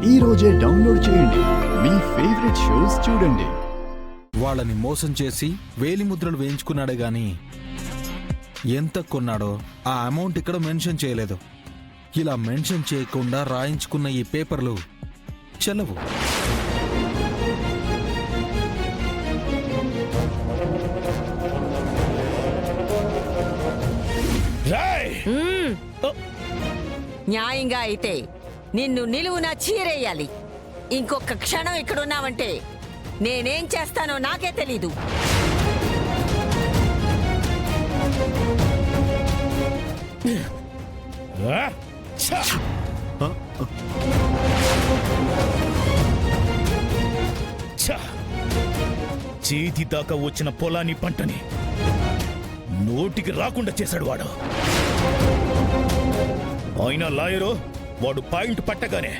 ఈ రోజే డౌన్లోడ్ చేయండి. మీ ఫేవరెట్ షోస్ చూడండి. వాళ్ళని మోసం చేసి వేలిముద్రలు వేయించుకున్నాడే గాని ఎంత కొన్నాడో ఆ అమౌంట్ ఇక్కడ మెన్షన్ చేయలేదు. ఇలా మెన్షన్ చేయకుండా రాయించుకున్న ఈ పేపర్లు చెల్లవు. న్యాయంగా అయితే నిన్ను నిలువున చీరేయాలి. ఇంకొక క్షణం ఇక్కడున్నావంటే నేనేం చేస్తానో నాకే తెలీదు. చేతి దాకా వచ్చిన పొలాన్ని పంటని నోటికి రాకుండా చేశాడు వాడు. అయినా లాయరు వాడు పాయింట్ పట్టగానే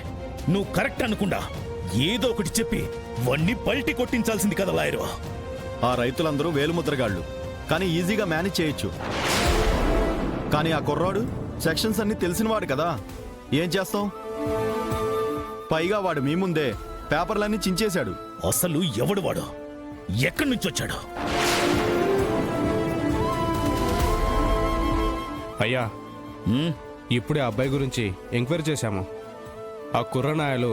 నువ్వు కరెక్ట్ అనుకుండా ఏదో ఒకటి చెప్పి వాణ్ణి పల్టి కొట్టించాల్సింది కదా లాయరు. ఆ రైతులందరూ వేలుముద్రగాళ్ళు, కానీ ఈజీగా మేనేజ్ చేయొచ్చు. కానీ ఆ కుర్రాడు సెక్షన్స్ అన్ని తెలిసినవాడు కదా, ఏం చేస్తాం? పైగా వాడు మీ ముందే పేపర్లన్నీ చించేశాడు. అసలు ఎవడు వాడు? ఎక్కడి నుంచి వచ్చాడు? అయ్యా, ఇప్పుడే అబ్బాయి గురించి ఎంక్వైరీ చేశాము. ఆ కుర్రనాయలు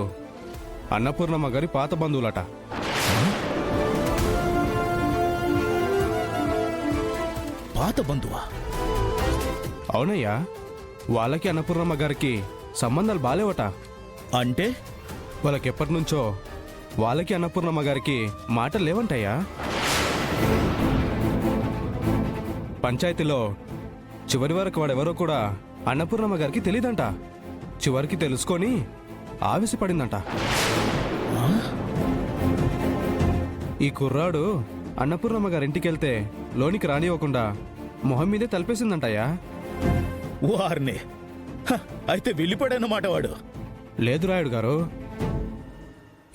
అన్నపూర్ణమ్మ గారి పాత బంధువులట. పాత బంధువా? అవునయ్యా, వాళ్ళకి అన్నపూర్ణమ్మ గారికి సంబంధాలు బాలేవట. అంటే వాళ్ళకెప్పటి నుంచో వాళ్ళకి అన్నపూర్ణమ్మ గారికి మాటలు లేవంటయ్యా. పంచాయతీలో చివరి వరకు వాడెవరో కూడా అన్నపూర్ణమ్మ గారికి తెలీదంట. చివరికి తెలుసుకొని ఆవేశపడిందంట. ఈ కుర్రాడు అన్నపూర్ణమ్మ గారింటికి వెళ్తే లోనికి రానివ్వకుండా మొహం మీదే తలిపేసిందంటయ్యా. వారిని అయితే వెళ్ళిపోయాడన్నమాట వాడు. లేదు రాయుడు గారు,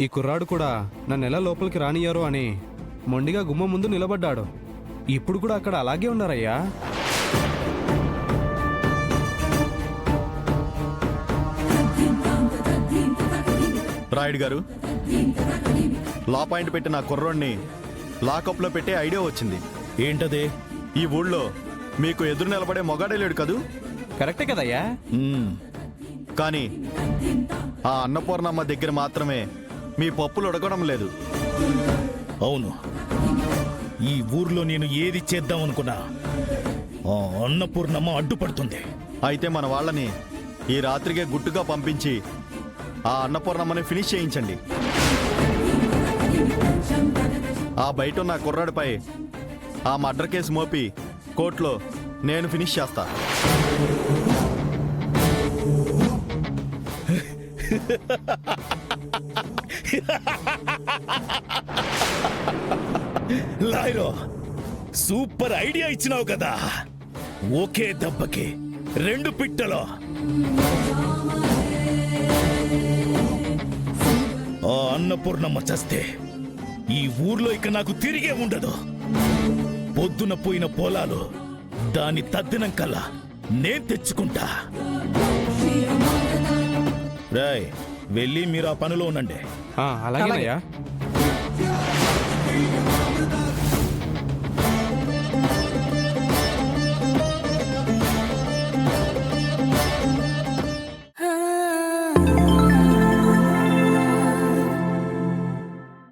ఈ కుర్రాడు కూడా నన్ను ఎలా లోపలికి రానియ్యారు అని మొండిగా గుమ్మ ముందు నిలబడ్డాడు. ఇప్పుడు కూడా అక్కడ అలాగే ఉన్నారయ్యా. రాయుడు గారు, లా పాయింట్ పెట్టిన ఆ కుర్రోడ్ని లాకప్లో పెట్టే ఐడియా వచ్చింది. ఏంటదే? ఈ ఊళ్ళో మీకు ఎదురు నిలబడే మొగాడే లేడు కదూ? కరెక్టే కదయ్యా. కానీ ఆ అన్నపూర్ణమ్మ దగ్గర మాత్రమే మీ పప్పులు ఉడకడం లేదు. అవును, ఈ ఊర్లో నేను ఏది చేద్దామనుకున్నా ఆ అన్నపూర్ణమ్మ అడ్డుపడుతుంది. అయితే మన వాళ్ళని ఈ రాత్రికే గుట్టుగా పంపించి ఆ అన్నపూర్ణమ్మని ఫినిష్ చేయించండి. ఆ బయట ఉన్న కుర్రాడిపై ఆ మర్డర్ కేసు మోపి కోర్టులో నేను ఫినిష్ చేస్తా. లాయరో, సూపర్ ఐడియా ఇచ్చినావు కదా. ఒకే దెబ్బకి 2 పిట్టలు. ఆ అన్నపూర్ణమ్మ చస్తే ఈ ఊర్లో ఇక నాకు తిరిగే ఉండదు. పొద్దున పోయిన పొలాలు దాని తద్దినం కల్లా నేను తెచ్చుకుంటా. రాయ్, వెళ్ళి మీరు ఆ పనిలో ఉండండి. అలాగేనయ్యా.